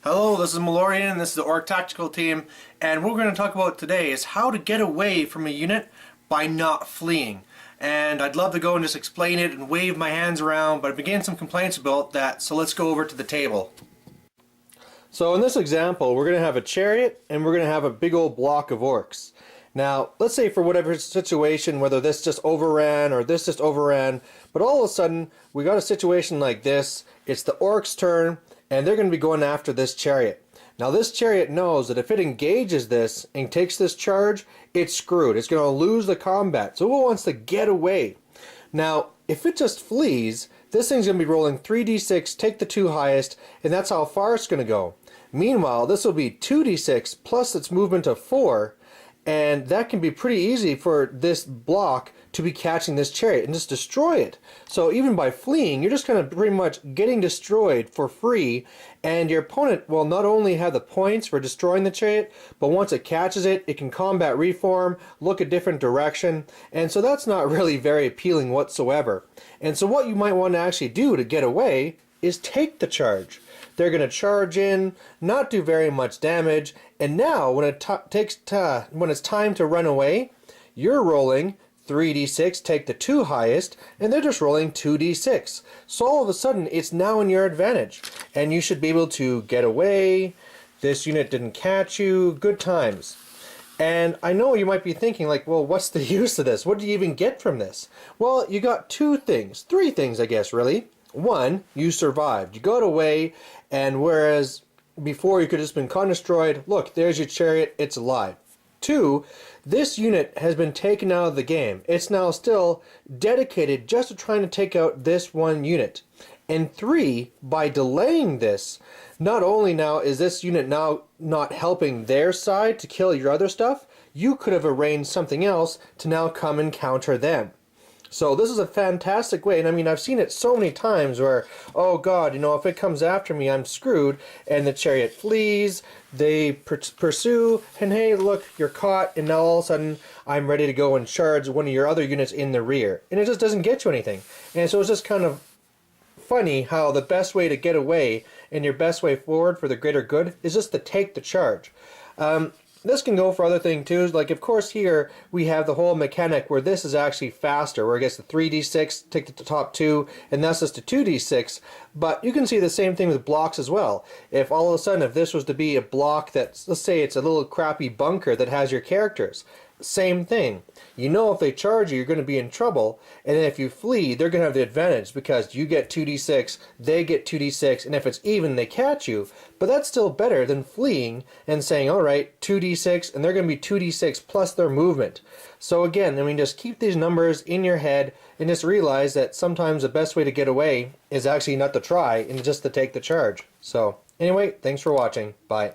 Hello, this is Malorian, and this is the Orc Tactical Team, and what we're going to talk about today is how to get away from a unit by not fleeing. And I'd love to go and just explain it and wave my hands around, but I've been getting some complaints about that, so let's go over to the table. So in this example, we're going to have a chariot, and we're going to have a big old block of orcs. Now, let's say for whatever situation, whether this just overran or this just overran, but all of a sudden, we got a situation like this. It's the orcs' turn, and they're going to be going after this chariot. Now this chariot knows that if it engages this and takes this charge, it's screwed. It's going to lose the combat. So it wants to get away. Now if it just flees, this thing's going to be rolling 3d6, take the two highest, and that's how far it's going to go. Meanwhile, this will be 2d6 plus its movement of 4, and that can be pretty easy for this block to be catching this chariot and just destroy it. So even by fleeing, you're just kind of pretty much getting destroyed for free, and your opponent will not only have the points for destroying the chariot, but once it catches it, it can combat reform, look a different direction, and so that's not really very appealing whatsoever. And so what you might want to actually do to get away is take the charge. They're going to charge in, not do very much damage, and now when when it's time to run away, you're rolling 3d6, take the two highest, and they're just rolling 2d6. So all of a sudden, it's now in your advantage, and you should be able to get away. This unit didn't catch you. Good times. And I know you might be thinking, like, well, what's the use of this? What do you even get from this? Well, you got three things, I guess, really. One, you survived. You got away, and whereas before you could have just been con-destroyed, look, there's your chariot, it's alive. Two, this unit has been taken out of the game. It's now still dedicated just to trying to take out this one unit. And three, by delaying this, not only now is this unit now not helping their side to kill your other stuff, you could have arranged something else to now come and counter them. So this is a fantastic way, and I mean, I've seen it so many times where, oh god, you know, if it comes after me, I'm screwed, and the chariot flees, they pursue, and hey, look, you're caught, and now all of a sudden, I'm ready to go and charge one of your other units in the rear. And it just doesn't get you anything. And so it's just kind of funny how the best way to get away, and your best way forward for the greater good, is just to take the charge. This can go for other things too, like of course here we have the whole mechanic where this is actually faster, where it gets the 3d6, take the top two, and that's just a 2d6, but you can see the same thing with blocks as well. If all of a sudden, if this was to be a block that's, let's say it's a little crappy bunker that has your characters, same thing. You know if they charge you, you're going to be in trouble, and then if you flee, they're going to have the advantage because you get 2d6, they get 2d6, and if it's even, they catch you. But that's still better than fleeing and saying, alright, 2d6, and they're going to be 2d6 plus their movement. So again, I mean, just keep these numbers in your head and just realize that sometimes the best way to get away is actually not to try and just to take the charge. So anyway, thanks for watching. Bye.